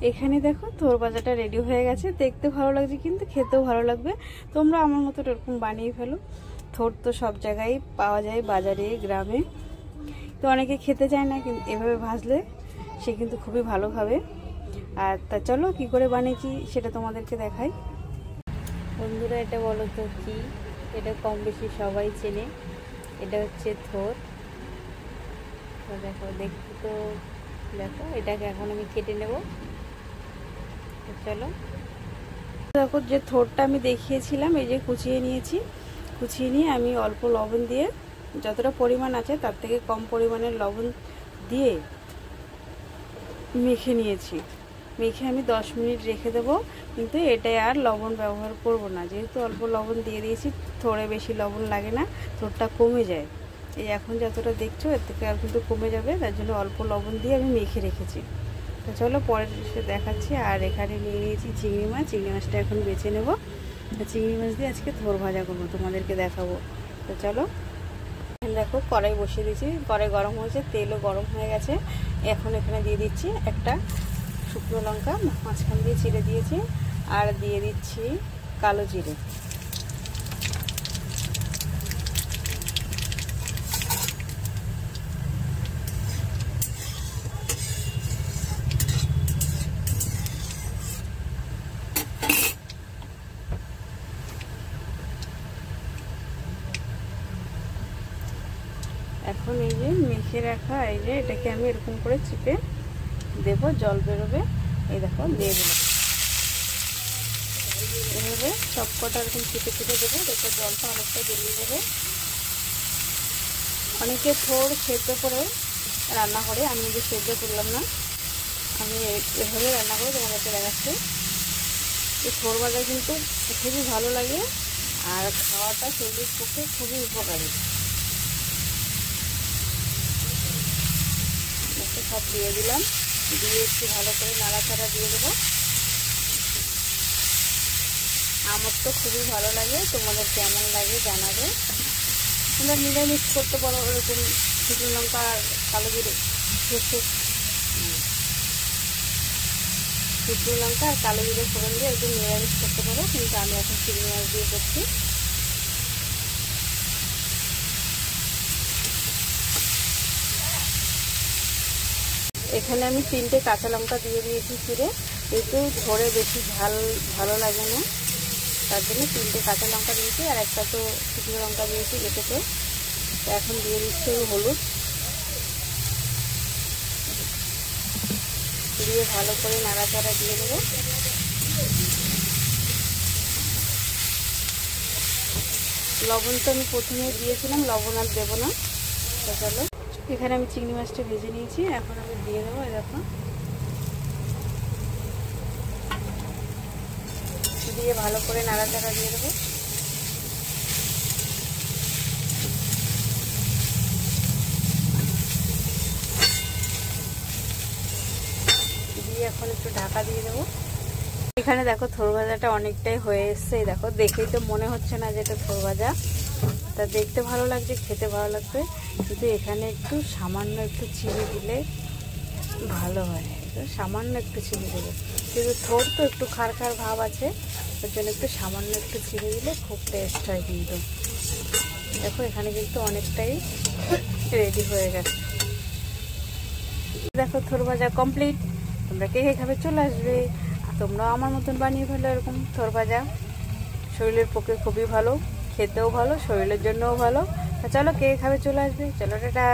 এখানে দেখো থোর ভাজাটা রেডি হয়ে গেছে। দেখতে ভালো লাগছে কিন্তু খেতেও ভালো লাগবে। তোমরা আমার মতো এরকম বানিয়ে ফেলো। থোর তো সব জায়গায় পাওয়া যায়, বাজারে, গ্রামে। তো অনেকে খেতে চায় না, কিন্তু এভাবে ভাজলে সে কিন্তু খুবই ভালো খাবে। আর তা চলো কি করে বানিয়েছি সেটা তোমাদেরকে দেখাই। বন্ধুরা, এটা বলো তো কি? এটা কম বেশি সবাই চেনে। এটা হচ্ছে থোর। দেখো, দেখতে তো দেখো, এটাকে এখন আমি কেটে নেব। চলো দেখো, যে থোরটা আমি দেখিয়েছিলাম এই যে কুচিয়ে নিয়েছি। কুচিয়ে নিয়ে আমি অল্প লবণ দিয়ে, যতটা পরিমাণ আছে তার থেকে কম পরিমাণের লবণ দিয়ে মেখে নিয়েছি। মেখে আমি 10 মিনিট রেখে দেবো। কিন্তু এটাই আর লবণ ব্যবহার করব না, যেহেতু অল্প লবণ দিয়ে দিয়েছি। থোড়ে বেশি লবণ লাগে না, থোরটা কমে যায়। এই এখন যতটা দেখছো এর থেকে আর কিন্তু কমে যাবে, তার জন্য অল্প লবণ দিয়ে আমি মেখে রেখেছি। তো চলো পরের দৃশ্যে দেখাচ্ছি। আর এখানে নিয়ে নিয়েছি চিংড়ি মাছ। চিংড়ি মাছটা এখন বেছে নেব। চিংড়ি মাছ দিয়ে আজকে থোর ভাজা করবো, তোমাদেরকে দেখাবো। তো চলো, দেখো কড়াই বসিয়ে দিয়েছি। কড়াই গরম হয়েছে, তেলও গরম হয়ে গেছে। এখন এখানে দিয়ে দিচ্ছি একটা শুকনো লঙ্কা মাঝখান দিয়ে চিড়ে দিয়েছি, আর দিয়ে দিচ্ছি কালো জিরে। এখন এই যে মেখে রাখা, এই যে এটাকে আমি এরকম করে চিপে দেবো, জল বেরোবে। এই দেখো দিয়ে দিলাম। এভাবে সব কটা এরকম চিপে চিপে দেবো, দেখো জলটা অনেকটা বেরিয়ে যাবে। অনেকে থোর সেদ্ধ করে রান্না করে, আমি যে সেদ্ধ করলাম না, আমি এভাবে রান্না করে তোমাদেরকে দেখাচ্ছি। এই থোর ভাজা কিন্তু খুবই ভালো লাগে, আর খাওয়াটা শরীরের পক্ষে খুবই উপকারী। সব দিয়ে দিলাম, দিয়ে একটু ভালো করে নাড়াচাড়া দিয়ে দেবো। আমার তো খুবই ভালো লাগে, তোমাদের কেমন লাগে জানাবে। তোমরা নিরামিষ করতে পারো, এরকম শুকনো লঙ্কা আর কালো জিরে, শুকনো লঙ্কা আর কালো জিরে ফোড়ন দিয়ে একটু নিরামিষ করতে পারো, কিন্তু আমি এখন চিংড়ি মাছ দিয়ে করছি। এখানে আমি 3টে কাঁচা লঙ্কা দিয়ে দিয়েছি চিড়ে, একটু ঝরে বেশি ঝাল ভালো লাগে না, তার জন্য 3টে কাঁচা লঙ্কা দিয়েছি, আর একটা তো শুকনো লঙ্কা দিয়েছি কেটে। তো এখন দিয়ে দিচ্ছি হলুদ, দিয়ে ভালো করে নাড়াচাড়া দিয়ে দেবো। লবণ তো আমি প্রথমে দিয়েছিলাম, লবণ আর দেবো না। তো চলো, এখানে আমি চিংড়ি মাছটা ভেজে নিয়েছি, এখন আমি দিয়ে দেবো। দেখো, দিয়ে ভালো করে নাড়াচাড়া দিয়ে দেবো। দিয়ে এখন একটু ঢাকা দিয়ে দেবো। এখানে দেখো থোর ভাজাটা অনেকটাই হয়ে এসছে। দেখো, দেখেই তো মনে হচ্ছে না যে এটা থোর ভাজা। তা দেখতে ভালো লাগছে, খেতে ভালো লাগবে, কিন্তু এখানে একটু সামান্য একটু চিনি দিলে ভালো হয়। সামান্য একটু চিনি দেবো, কিন্তু থোর তো একটু খার খার ভাব আছে, ওর জন্য একটু সামান্য একটু চিনি দিলে খুব টেস্ট হয়। কিন্তু দেখো এখানে কিন্তু অনেকটাই রেডি হয়ে গেছে। দেখো থোর ভাজা কমপ্লিট। তোমরা কে কে খাবে চলে আসবে। তোমরাও আমার মতন বানিয়ে ফেলো এরকম থোর ভাজা। শরীরের পক্ষে খুবই ভালো, খেতেও ভালো, শরীরের জন্যও ভালো। চলো কে খাবে চলে আসবে। চলো টাটা।